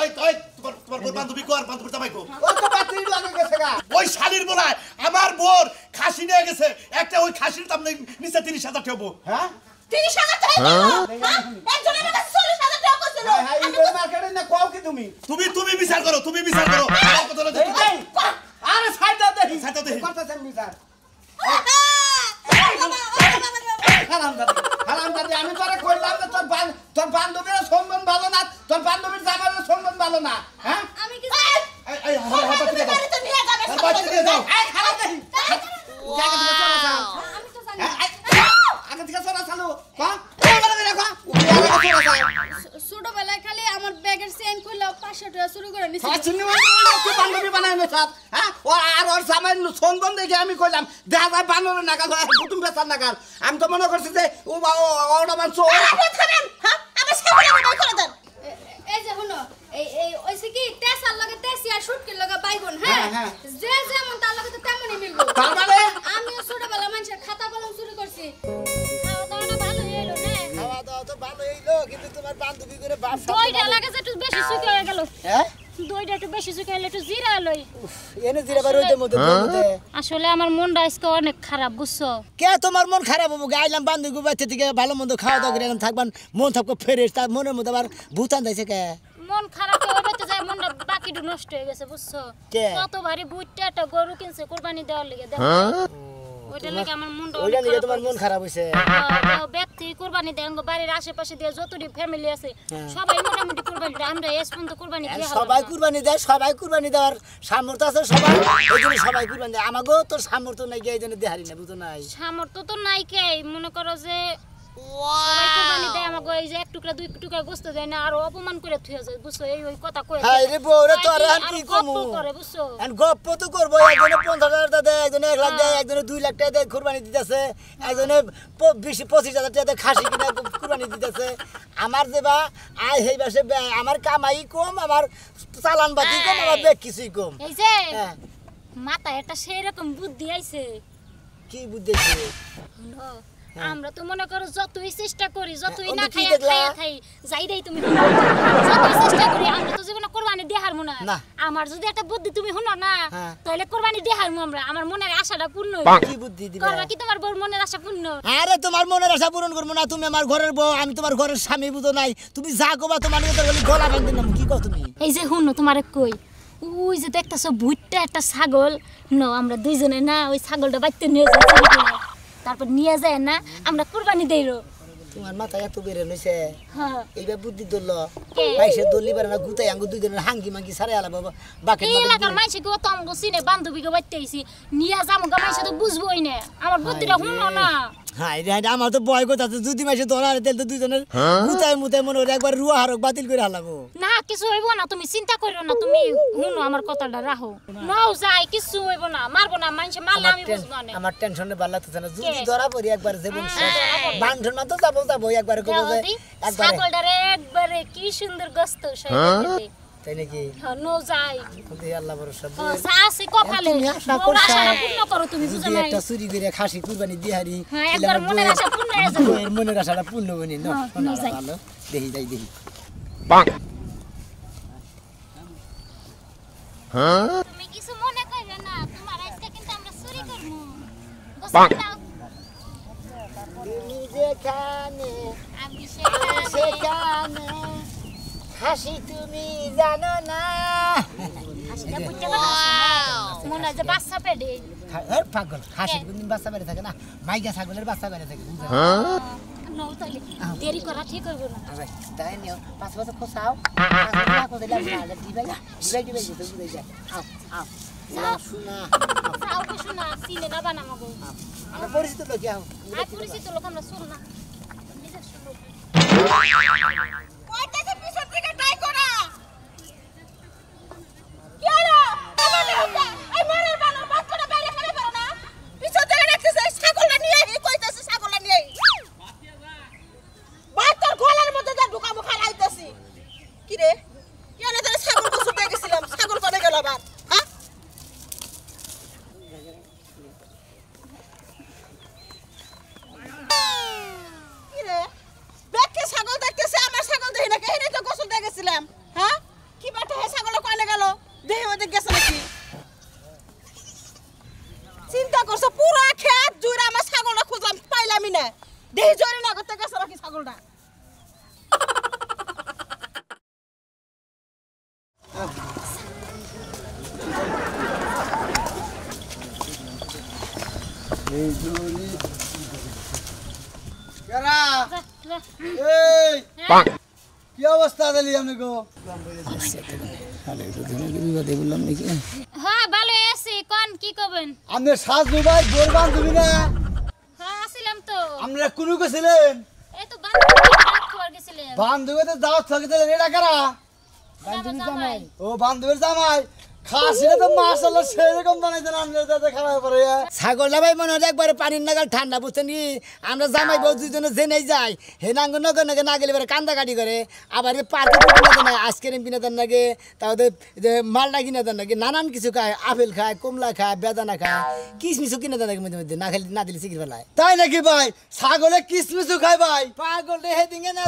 ওই তোমার বান্ধবী কো আর বান্ধবীর জামাই কো ও তো বাতি লাগে গেছে গা ওই শালির বলায় আমার বোর খাসি নিয়ে গেছে একটা ওই খাসির দাম নিচে 30,000 টাকা হ্যাঁ 30,000 টাকা একজন আমার কাছে 40,000 টাকা কইছিল হ্যাঁ এই মার্কেটে না কও কি তুমি বিচার করো আমার কথা হলো আরে সাইড দাও দেখি করতেছেন বিচার হারামজাদি আমি তোরে কইলাম যে তোর বান্ধবীর সম্মান ভালো না তোর বান্ধবীর জামাইয়ের সম্মান ভালো না হ্যাঁ আমি কি এই বাড়ি তো নিয়ে যাবে এই খারাপ দেখি জায়গা থেকে চলে যাও আমি তো জানি আগে থেকে চলে চালু হ্যাঁ ছোটবেলায় খালি আমার ব্যাগের চেইন খুললে 500 টাকা শুরু করে নিছি বান্ধবী বানাই না সব হ্যাঁ ও আর ওর জামাই সম্মান দেখে আমি কইলাম দেখা যায় বানরের নাগাল কুটুম বেচার নাগাল আমি তো মনে করছি যে ওটা মানছো হ্যাঁ আমার সামনে বাই করে দেন এই যে শুনো এই ওইছে কি টেসার লগে টেসি আর শুটকির লগে বাইগুন হ্যাঁ যে যেমন তার লগে তো তেমনই মিলবো তার মানে আমিও ছোটবেলা মানুষের খাতা কলম চুরি করছি খাওয়া দাওয়াটা ভালো হইলো না খাওয়া দাওয়া তো ভালো হইলো কিন্তু তোমার বান্ধবী করে বাপ দইটা লাগে যে একটু বেশি শুকিয়ে হয়ে গেল হ্যাঁ দইটা একটু বেশি শুকিয়ে হলে একটু জিরা লই এনে জিরা বার হইতে মধ্যে আসলে আমার মনটা আজকে অনেক খারাপ বুঝছো কে তোমার মন খারাপ হবো গাইলাম বান্ধবী বাচ্চা থেকে ভালো মন্দ খাওয়া দাওয়া করে থাকবান মন থাকবো ফ্রেশ তার মনের মধ্যে আবার ভূতান দিয়েছে কে মন খারাপ হবে তো যায় মনটা বাকিটু নষ্ট হয়ে গেছে বুঝছো কত ভারী বুইটা একটা গরু কিনছে কুরবানি দেওয়ার লাগি দেখো ওইটার লাগি আমার মনটা ওইটা নিয়ে তোমার মন খারাপ হইছে ব্যক্তি কুরবানি দেয় বাড়ির আশেপাশে দিয়ে যতটি ফ্যামিলি আছে সবাই মোটামুটি কুরবানি দেয় আমরা এস পর্যন্ত কুরবানি দিয়ে সবাই কুরবানি দেওয়ার সামর্থ্য আছে সবাই এইজন্য সবাই কুরবানি দেয় আমাগো তো সামর্থ্য নাই গিয়ে এইজন্য দেহারি না বুঝো নাই সামর্থ্য তো নাই কে মনে করো যে সবাই কুরবানি দেয় আমাগো এই যে এক টুকরা দুই টুকরা গোশত দেয় না আর অপমান করে থুয়ে যায় বুঝছো এই ওই কথা কই হাই রে বউরে তো আর কি কমু করে বুঝছো এন্ড গপ্প তো করব একজনে 50,000 টাকা দেয় একজনে 1 লাখ দেয় একজনে 2 লাখ টাকা দেয় কুরবানি দিতেছে একজনে 25,000 টাকা দেয় খাসি কিনা কুরবানি দিতেছে আমার দেবা আই হেই বাসে আমার কামাই কম আমার চালান বাতি কম আমার বেক কিছুই কম এই যে মাথায় একটা সেই রকম বুদ্ধি আইছে কি বুদ্ধি আছে আমরা তো মনে করো যতই চেষ্টা করি যতই না খাই যাইরাই তুমি যতই চেষ্টা করি আমরা তো জীবনে কুরবানি দিয়ে হারমু না আমার যদি একটা বুদ্ধি তুমি শুনো না তাহলে কুরবানি দিয়ে হারমু আমরা আমার মনের আশাটা পূর্ণ হবে কি বুদ্ধি দিবা করবা কি তোমার বউর মনের আশা পূর্ণ আরে তোমার মনের আশা পূরণ করব না তুমি আমার ঘরের বউ আমি তোমার ঘরের স্বামী বুঝো নাই তুমি যা কবা তোমার নিয়ে তোর গলা বাঁধি না কি কও তুমি এই যে শুনো তোমারে কই ওই যে দেখতাছো ভুট্টা একটা ছাগল ন আমরা দুইজনে না ওই ছাগলটা বাইতে নিয়ে যাই তারপর নিয়ে যায় না আমরা কুরবানি দেইরো তোমার মাথা এত বেরে নইছে হ্যাঁ এইবা বুদ্ধি দললো পয়সা দলি পারে না গুতাই আঙ্গু দুই দিনের হাঙ্গি মাঙ্গি সারে আলা বাবা বাকি এই এলাকার মাইছে গো তো আমগো সিনে বান্ধবীকে বাইতে আইছি নিয়ে যামু গা মাইছে তো বুঝবই না আমার বুদ্ধিটা শুনো না হাই রে আমার তো ভয় করতেছে যদি মাসে ধরার তেল তো দুইজনের গুতাই মুতাই মনে হলো একবার রুয়া হারক বাতিল করে হালাবো না কিছু হইব না তুমি চিন্তা করিও না তুমি শুনো আমার কথাটা রাখো নাও যাই কিছু হইব না মারবো না মাইছে মারলে আমি বুঝবো না আমার টেনশনে ভালো লাগতেছে না যদি ধরা পড়ি একবার জীবন শেষ বান্ধন না তো যাবো একবার কইবো যে একবার ছাগলটারে একবারে কি সুন্দর গোশত সইতে তাই নাকি হ্যাঁ নো যাই দি আল্লাহ ভরসা সাসি কপালে মোর আশাটা পূর্ণ করো তুমি বুঝো না একটা চুরি করে খাসি কুরবানি দি হারি হ্যাঁ একবার মনের আশা পূর্ণ হয়ে যাবে এর মনের আশাটা পূর্ণ বনি না ভালো দেখি দেখি পাক তুমি কিছু মনে কইবে না তোমার আজকে কিন্তু আমরা চুরি করব পাক তুমি যেখানে আমি সেখানে হাসি তুমি জানো না আজকে বুঝতে পারছ মনে হয় যে বাচ্চা পেডে আর পাগল হাসি কোনদিন বাচ্চা বেড়ে থাকে না মাইকা ছাগলের বাচ্চা বেড়ে থাকে নো তাইলে দেরি করা ঠিক হইব না আরে তাই নিও পাঁচ বছর খোসাও না কোথায় লাগবে না দিবাই তো বুঝাই যায় আও শোনা যাও তো শোনা সিনে না বানামা গো আমরা পরিচিত লোক কি আর পরিচিত লোক আমরা শুন না নিজে শুনো কয়টাতে পিছন থেকে ট্রাই করা কি হলো এই মরের বানো বাচ্চাটা বাইরে ফেলে পারো না পিছন থেকে রাখতেছে ছাগলটা নিয়ে কইতাছে ছাগলটা নিয়ে বাচ্চার গলার মধ্যে যা ঢুকাবো খালাইতাছি কি রে কি হলো তোর ছাগল কো ছুটে গেছিলাম ছাগল কোনে গেল আবার হ্যাঁ কি রে দেখে ছাগল দেখতেছে আমার ছাগল ছাগলটা কি অবস্থা দিলি আমি গো হ্যাঁ ভালো আছি কোন কি করবেন আপনি সাজু ভাই বোর বান্ধবী না হ্যাঁ আসিলাম তো আমরা কোন গেছিলেন এই তো বান্ধবী খাবার গেছিলাম বান্ধবীতে দাওয়াত থাকিলেন এটা কারা বান্ধবী জামাই ও বান্ধবীর জামাই খাসিটা তো মাশাআল্লাহ সেরকম বানাইছেন আপনার দাদা খারাপ করে ছাগলটা ভাই মনে হয় একবারে পানির নাগাল ঠান্ডা বুঝছেন কি আমরা জামাই বউ দুজনে জেনেই যাই হে নাঙ্গ নগর নাগে না গেলে এবারে কান্দা কাটি করে আবার পার্কে কিনে দেন না আইসক্রিম কিনে দেন নাকি তাহলে যে মালটা কিনে দেন নাকি নানান কিছু খায় আপেল খায় কমলা খায় বেদানা খায় কিশমিশও কিনে দেন নাকি মধ্যে মধ্যে না খেলে না দিলে শিখির ফেলায় তাই নাকি ভাই ছাগলে কিশমিশও খায় ভাই পাগলটা হেদিকে না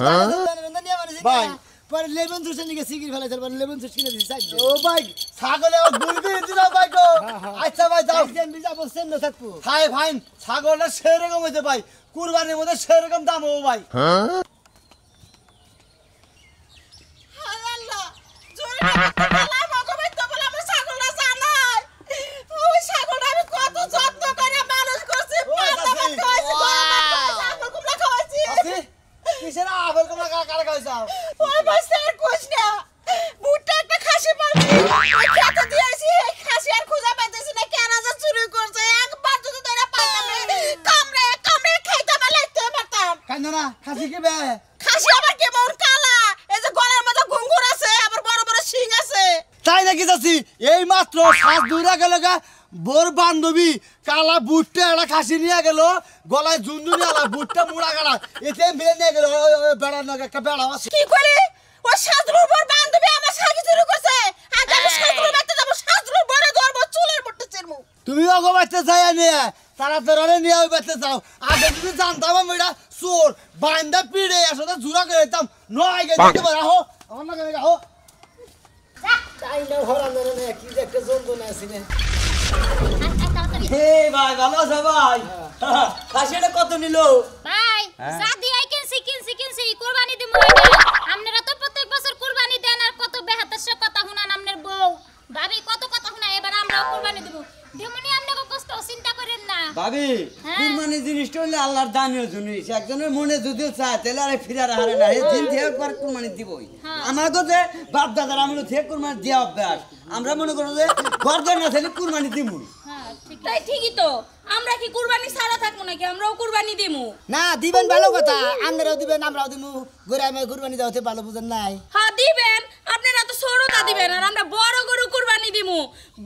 ভাই পরে লেমন জুস নিয়ে সিগির ফেলে চল লেমন জুস কিনে দিছি সাইড ও ভাই ছাগলে গুলবি দিনা ভাই গো আচ্ছা ভাই যাও দেন বিজা বলছেন না থাকবো হাই ফাইন ছাগলটা সেরকম হইছে ভাই কুরবানির মধ্যে সেরকম দাম ও ভাই হ্যাঁ হায় আল্লাহ জোরে বলা ভগবান তো বলে আমার ছাগলটা জানাই ওই ছাগলটা আমি কত যত্ন করে মানুষ করছি পাতা খাওয়াইছি ছাগল কুমড়া খাওয়াইছি কিসের আপেল কমলা কারা খাইছাও ওই বাস্তার কোশ না বুটটা একটা খাসি পালছি ওই খেতে দিয়েছি এই খাসি আর খুঁজে পাইতেছি না কেন যে চুরি করছে একবার যদি ধরে পাইতাম কামড়ে কামড়ে খাইতে লাগতে পারতাম কেন না খাসি কি বে খাসি আবার কেমন কালা এই যে গলার মধ্যে ঘুঙ্গুর আছে আবার বড় বড় শিং আছে তাই নাকি যাচ্ছি এই মাত্র শ্বাস দূরা গেল গা বোর বান্ধবী কালা বুটটা একটা খাসি নিয়ে গেল গলায় ঝুনঝুনি আলা বুটটা মুড়া গেল এতে মিলে নিয়ে গেল বেড়া নাকি একটা বেড়া আছে কি করে ও সাজলুর বর বান্ধবী আমার সাথে শুরু করছে আজ আমি সাজলুর বাড়িতে যাব সাজলুর বরে ধরবো চুলের পড়তে চেরমু তুমি ওগো বাচ্চা চাই নিয়ে তারা তোরা নিয়ে ওই বাচ্চা যাও আগে যদি জানতাম আমি এটা চোর বান্দা পিড়ে আসলে জুরা করে দিতাম নয় গেছে রাহো আমার না করে রাহো তাই না হরা না কি যে একটা যন্ত্রণা আছে না হে ভাই ভালো আছে ভাই খাসিটা কত নিল ভাই সাদি আই কিনছি কুরবানি দিমু আপনারা তো প্রত্যেক বছর কুরবানি দেন আর কত বেহাতের কথা শুনান আপনার বউ ভাবি কত কথা শুনা এবার আমরাও কুরবানি দেব দেমনি আপনাকে কষ্ট চিন্তা করেন না ভাবি কুরবানি জিনিসটা হইলে আল্লাহর দানীয় জিনিস একজনের মনে যদিও চায় তাহলে আরে ফিরার হারে না এই দিন থেকে একবার কুরবানি দিবই আমাকে যে বাপ দাদার আমল থেকে কুরবানি দেওয়া অভ্যাস আমরা মনে করো যে গর্জন না থাকলে কুরবানি দিব হ্যাঁ ঠিক তাই ঠিকই তো আমরা কি কুরবানি ছাড়া থাকবো নাকি আমরাও কুরবানি দিমু না দিবেন ভালো কথা আমরাও দিবেন আমরাও দিমু গরামে কুরবানি দাওতে ভালো বুঝেন নাই হ্যাঁ দিবেন আপনারা তো ছোটটা দিবেন আর আমরা বড় গরু কুরবানি দিমু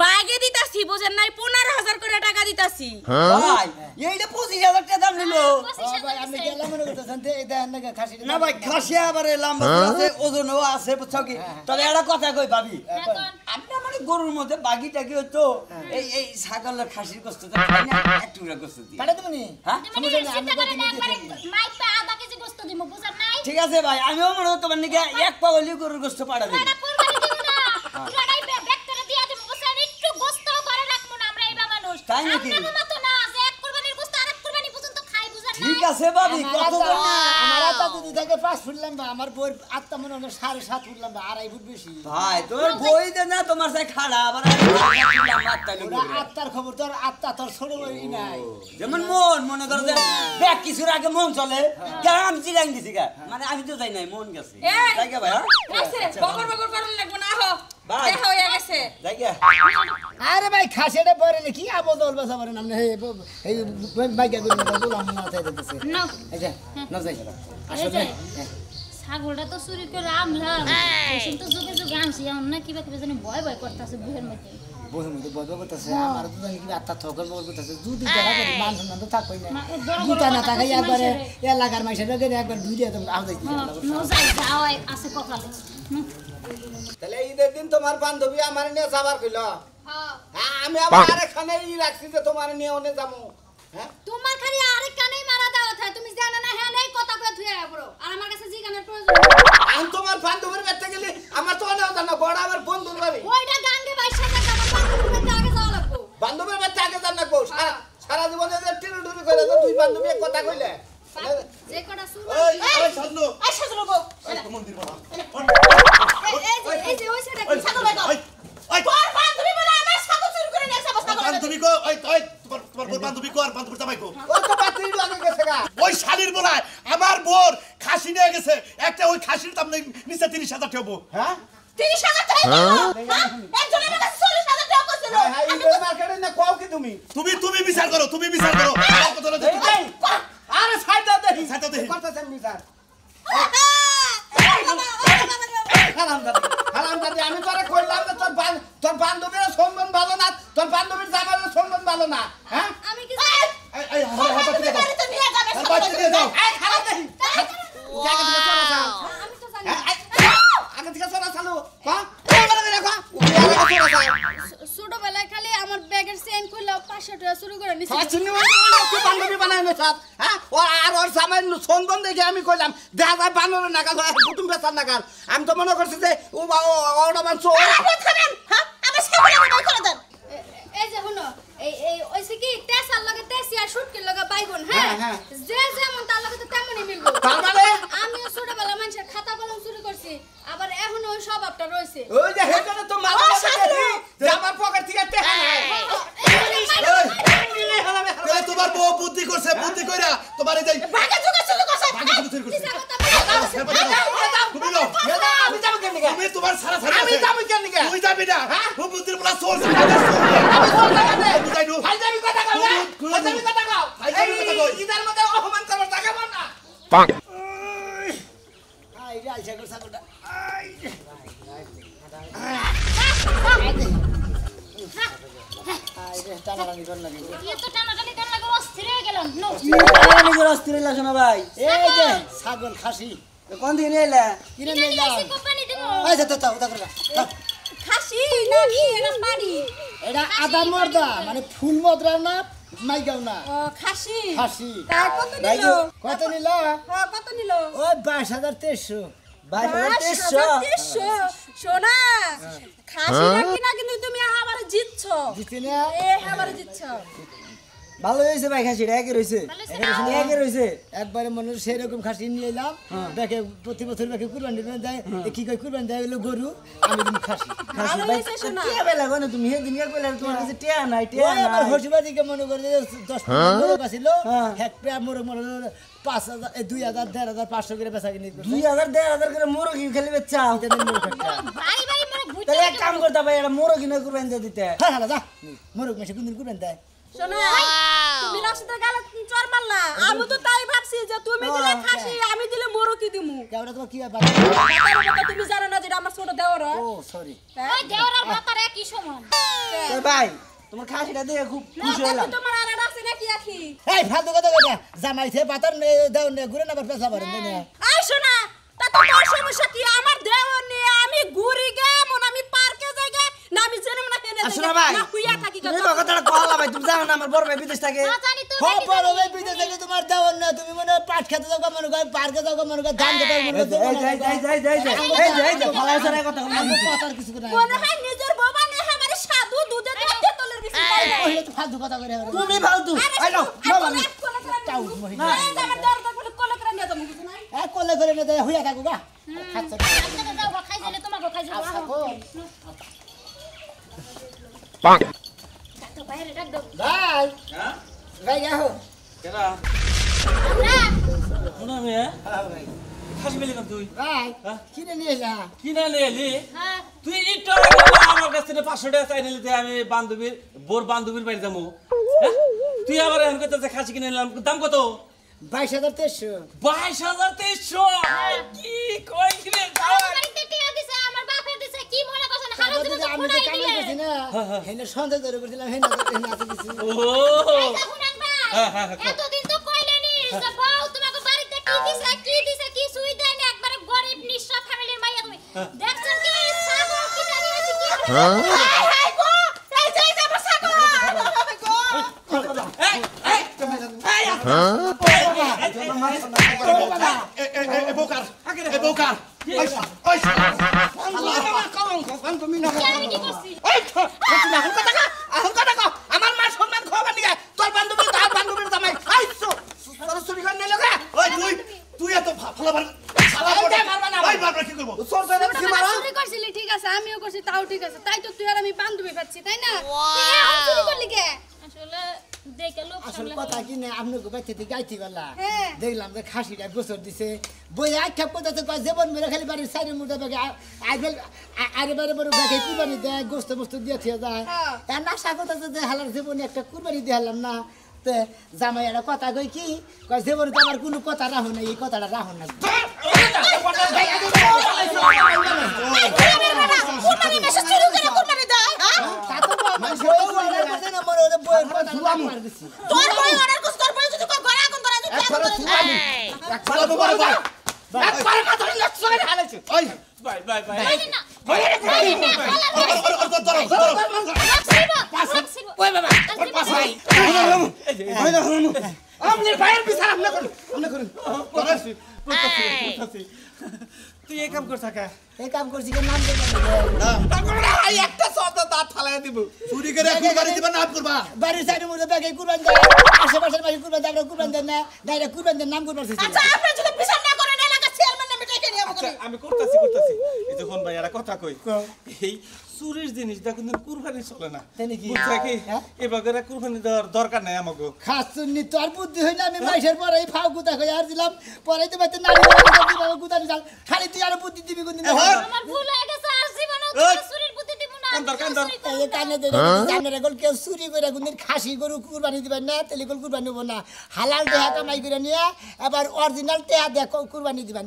বাইগে দিতাছি বুঝেন নাই 15,000 করে টাকা দিতাছি ভাই এইটা 25,000 টাকা দাম নিল ভাই আমি গেলাম মনে করতেছেন তে দেন না খাসি না ভাই খাসি আবার লম্বা আছে ওজনও আছে বুঝছো কি তবে একটা কথা কই ভাবি আপনি মানে গরুর মধ্যে বাগি টাকি হতো এই ছাগলের খাসির কষ্ট তো খাই না এক টুকরা কষ্ট দিই পাঠাই দেবনি হ্যাঁ চিন্তা করেন একবারে মাইপা আধা কেজি গোশত দিমু বুঝছেন নাই ঠিক আছে ভাই আমিও মনে হতো মানে এক পাওয়ালি গরুর গোশত পাড়া দিই এটা কুরবানি দিব না পুরাটাই ব্যাগ করে দিয়া দিমু বুঝছেন একটু গোশত করে রাখমু না আমরা এইবা মানুষ তাই নাকি? আপনাদের মত না যে এক কুরবানির গোশত আরেক কুরবানি পর্যন্ত খাই বুঝছেন না ঠিক আছে ভাবি কত আমার আত্মা যদি থাকে 5 ফুট লম্বা আমার বইয়ের আত্মা মনে হয় 7.5 ফুট লম্বা 2.5 ফুট বেশি ভাই তোর বই দে না তোমার সাথে খাড়া আবার আত্মার খবর তোর আত্মা তোর ছোট বই নাই যেমন মন মনে করো যে ব্যাগ কিছুর আগে মন চলে কারণ আমি চিরাং দিছি গা মানে আমি তো যাই নাই মন গেছে যাই গা ভাই আছে বকর বকর করন লাগবে না হো ভাই দেখা হয়ে গেছে যাই গা আরে ভাই খাসিটা পরে কি আবদল বাসা পরে নামনে এই বাইকা গুলো বললাম না তাই দিতেছে নাও আচ্ছা না যাই এই যে, ছাগলটা তো চুরি করে আমলাম কিন্তু যুগে যুগে আনছি এখন না কিবা কিবা জানি ভয় ভয় করতেছে বুহের মধ্যে বইয়ের মধ্যে বয় করতেছে আমার তো জানি কি আত্মা থকর বল করতেছে যদি জায়গা করে মান সম্মান তো থাকই না গুতা না থাকে একবারে এলাকার মাইসের লগে একবার দুই দিয়ে তুমি আও যাই যাই যাওয়াই আছে কপালে তাহলে ঈদের দিন তোমার বান্ধবী আমার নিয়ে যাবার কইল হ্যাঁ আমি আবার আরেকখানে রাখছি যে তোমার নিয়ে ওনে যাবো হ্যাঁ তোমার খালি আরেক কানেই মারা দাও থাকে তুমি জানো না হ্যাঁ নেই কথা কয়ে থুয়ে পড়ো আর আমার কাছে জিগানের প্রয়োজন আমি তোমার বান্ধবীর বাড়িতে গেলে আমার তো অনেক জানো বড় আমার বন্ধুর বাড়ি ওইটা গাঙ্গে বাইশা টাকা আমার বান্ধবীর আগে যাওয়া লাগবো বান্ধবীর বাড়িতে আগে জান না গো সারা জীবনে যে টিরু টিরু করে তুই বান্ধবী কথা কইলে যে কটা শুরু ওই এই সাজলো বউ মন্দির বলা এই যে ওই সেটা কি ছাগল ভাই তোর বান্ধবী বলে আমার ছাগল চুরি করে নিয়ে আসছে বস্তা করে বান্ধবী কো ওই ওই তোমার বান্ধবী কো আর বান্ধবীর জামাই কো ওই তো বাতিল লাগে গেছে গা ওই শালির বলায় আমার বোর খাসি নিয়ে গেছে একটা ওই খাসির দাম নিচে 30,000 টাকা হ্যাঁ 30,000 টাকা একজন আমার কাছে 40,000 টাকা কইছিল হ্যাঁ এই মার্কেটে না কও কি তুমি তুমি বিচার করো আমার কথা হলো এই আরে সাইডা দেখি সাইডা দেখি। করতেছেন বিচার হারামজাদি আমি তোরে কইলাম যে তোর বান্ধবীর সম্মান ভালো না তোর বান্ধবীর জামাইয়ের সম্মান ভালো না হ্যাঁ আমি কি এই এই হাতে দিয়ে দাও বাড়িতে নিয়ে যাবে বাচ্চা দিয়ে দাও এই খারাপ দেখি জায়গা থেকে চলে যাও আমি তো জানি আগে থেকে চলে চালু কা ছোটবেলায় খালি আমার ব্যাগের চেইন খুললে 500 টাকা চুরি করে নিছি বান্ধবী বানাই না সাত হ্যাঁ ও আর ওর সামান্য সম্মান দেখে আমি কইলাম দেখা যায় বানরের নাগাল হয় কুটুম বেচার নাগাল আমি তো মনে করছি যে ও ওটা মানছো আপনি থামেন হ্যাঁ আমার ছাগল আমার বাই করে দেন এই যে শুনো এই ওইছে কি তেসার লগে তেসি আর শুটকির লগে বাইগুন হ্যাঁ হ্যাঁ। যে যেমন তার লগে তো তেমনই মিলবো তার মানে আমিও ছোটবেলা মানুষের খাতা কলম চুরি করছি আবার এখনো ওই স্বভাবটা রয়েছে ওই যে হেটারে তো মাথা দেখি যে আমার পকেট থেকে টেহা নাই তাহলে তোমার বউ বুদ্ধি করছে বুদ্ধি কইরা তোমার এই যে ভাগে জুগে চুরি করছে ভাগে চুরি করছে তুমি যাও আমি যাবো কেন তুমি তোমার সারা আমি যাবো কেন তুই যাবি না ও বুদ্ধির বলা সোর আমি বলতে গেলে বুঝাই দু ফাইজামি কথা কও না ফাইজামি কথা কও ফাইজামি কথা কও। এই ইদার মধ্যে অপমান করবার টাকা পাও না আই রে আইসা গো ছাগলটা আই রে টানাটানি কর লাগে ये तो টানাটানি করার লাগে অস্থির হয়ে গেলাম নো টানাটানি করে অস্থির হইলা শোনা ভাই এই যে ছাগল খাসি কোন দিন এলা কিনে কিনে নিয়ে নিয়ে যাও আসি কোম্পানি দেবো আচ্ছা তো ওটা করে খাসি নাকি এটা পারি এটা আদা মর্দা মানে ফুল মদরা না মাইগাও না ও খাসি খাসি তার কত ভাই নিল কত নিল হ্যাঁ কত নিল ওই 22,300 22,300 সোনা খাসি নাকি না কিন্তু তুমি আমারে জিতছ জিতে না এ আমারে জিতছ ভালো হয়েছে ভাই খাসিটা একে রয়েছে একে রয়েছে একবারে মনে সেই রকম খাসি নিয়ে এলাম দেখে প্রতি বছর দেখে কুরবানি দেয় কি কই কুরবানি দেয় হলো গরু আমি দিন খাসি খাসি ভালো ভাই হয়েছে শোনা। টিয়া বেলা কোন তুমি সেদিন এক বেলা তোমার কাছে টিয়া নাই টিয়া ওই আমার নাই হসিবাদিকে মনে করে 10 মোরগ আছিল হ্যাঁ। হেক্টর মোরগ 5,000 2,000 1,500 করে বেচা কিনি করছে 2,000 1,500 করে মুরগি খালি বেচা ভাই ভাই মোর ভুত তাহলে এক কাম করতে ভাই এটা মুরগি না কুরবানি দিয়ে দিতে হ্যাঁ হ্যাঁ যা মোরগ মেশে কোনদিন কুরবানি দেয় শোনা তুমি রাশিদের গালে চর মারলা আমি তো তাই ভাবছি যে তুমি দিলে খাসি আমি দিলে মুরগি দিমু কেওড়া তোমার কি ব্যাপার তার কথা তুমি জানো না যে এটা আমার ছোট দেওর হয় ও সরি ওই দেওর আর মাতার একই সমান তো ভাই তোমার খাসিটা দেখে খুব খুশি হলাম তোমার আর রাখছি নাকি আখি এই ফালতু কথা কইটা জামাইছে পাতার দাও নে ঘুরে না পেছা পারে না আই শোনা তা তো তোর সমস্যা কি আমার দেওর নিয়ে আমি ঘুরি গে মন আমি পার্কে যাই গে না আমি জেনে না হেনে আর শোনা ভাই না হুইয়া থাকি গে তুমি কথাটা কলা ভাই তুমি জানো না আমার বড় ভাই বিদেশ থাকে না জানি তো হো পড়ো ওই বিদেশ থেকে তোমার দাও না তুমি মনে পাট খেতে যাও মনে কর পার্কে যাও মনে কর ধান খেতে মনে কর কথার কিছু না মনে হয় নিজের বাবা নে আমারে সাধু দুধে দুধে তলের বেশি পাই না ওই তো ফালতু কথা কইরা তুমি ফালতু আই নাও আমি চাউ মহিলা আমার দরকার পড়লে কল করে নিয়ে যাবো কিছু নাই এ কোলে করে নে দেয় হইয়া থাকো গা খাচ্ছ আজকে যাও খাই দিলে তোমাকে খাই যাবো থাকো তো বাইরে রাখ দাও ভাই হ্যাঁ ভাই আহো কেডা শুনা মে খাসি মেলি কম তুই ভাই কিনে নিয়ে যা কি না লেলি হ্যাঁ তুই ইটো আমার কাছ থেকে 500 টাকা চাই নিলি আমি বান্ধবীর বোর বান্ধবীর বাড়ি যাবো তুই আবার এখন কইতেছে খাসি কিনে নিলাম দাম কত 22,300 22,300 কি কই রে আমার বাড়িতে টিয়া দিছে আমার বাপে দিছে কি মনে করছেন হারা জীবন আমি যে কামাই করছি না হেনে সন্দেহ ধরে করছিলাম হেনে আছে কিছু ও শুনেন ভাই হ্যাঁ, হ্যাঁ, হ্যাঁ। এতদিন তো কইলেনি যে বউ তোমাকে বাড়িতে কি দিছে কি সুই দেয় না একবারে গরিব নিঃস্ব ফ্যামিলির মাইয়া তুমি দেখছেন কি ছাগল কিনে নিয়েছি কি হাই গো এই যে আমার ছাগল গো এ বোকার এ বোকার ওই তুমি না আমি কি করছি আমার মা সম্মান খাওয়াবার নিয়ে তোর বান্ধবী তার বান্ধবীর জামাই আইছো তোর চুরি করে নিয়ে লগা ওই তুই এত ভালো ওই বাবা কি করব চোর ধরে কি মারা চুরি করছিলি ঠিক আছে আমিও করছি তাও ঠিক আছে তাই তো তুই আর আমি বান্ধবী পাচ্ছি তাই না তুই এখন চুরি করলি কে আসলে দেখে লোক আসল সামলে কথা কি না আপনি গোবাইতে থেকে গাইতে গেলা হ্যাঁ। দেখলাম যে খাসিটা গোসর দিছে বই আখ্যাপ করতেছে কয় জীবন মেরে খালি বাড়ির সাইডের মধ্যে ব্যাগে আরে বারে বারে ব্যাগে কুরবানি দেয় গোস্ত মোস্ত দিয়ে থিয়ে যায় হ্যাঁ। আর নাশা করতেছে যে হালার জীবনে একটা কুরবানি দিয়ে হারলাম না তে জামাই একটা কথা কই কি কয় জীবনে তো আমার কোনো কথা রাখো না এই কথাটা রাখো না কুরবানি মেশে চুরি করে কুরবানি দেয় হ্যাঁ তা তো বই অর্ডার করছে না মনে ওদের বইয়ের কথা মার দিছি তোর বই অর্ডার করছ তোর বই যদি কই ঘরে আগুন ধরে যদি একবারে সুয়ামি একবার বাবা একবারে কথা লক্ষ্য করে হালাইছে ওই বাই বাই বাই না ওই বাবা আপনি ভাইয়ের বিচার আপনি করুন তুই এই কাম করছ কা এই কাম করছি কেন নাম দেবেন একটা শব্দ দাঁত ফালাই দিব চুরি করে কুরবানি দিবা নাম করবা বাড়ির সাইডের মধ্যে ব্যাগে কুরবানি দেয় আশেপাশের বাড়ি কুরবানি দেয় আমরা কুরবানি দেন না ডাইরেক্ট কুরবানি দেন নাম করবার আচ্ছা আপনি যদি বিচার না করেন এলাকা চেয়ারম্যান নামে ডেকে নিয়ে আচ্ছা করি আমি করতেছি এই যখন ভাই একটা কথা কই এই চুরির জিনিসটা কিন্তু কুরবানি চলে না তাই কি? বুঝছা কি হ্যাঁ? এবারে কুরবানি দেওয়ার দরকার নাই আমাকে খাস চুন্নি তোর বুদ্ধি হইলে আমি মাইসের পরে এই ফাও গুতা কই আর দিলাম পরে তো বাইতে নারী গুতা দিলাম খালি তুই আর বুদ্ধি দিবি কোন দিন আমার ভুল হয়ে গেছে আর জীবনে চুরির বুদ্ধি দিব না এই কানে দে কানে রেগল কেউ চুরি করে কোনদিন খাসি গরু কুরবানি দিবেন না তেলিকল কুরবানি হবো না হালাল দেহা কামাই করে নিয়ে আবার অরিজিনাল টেহা দেখো কুরবানি দিবেন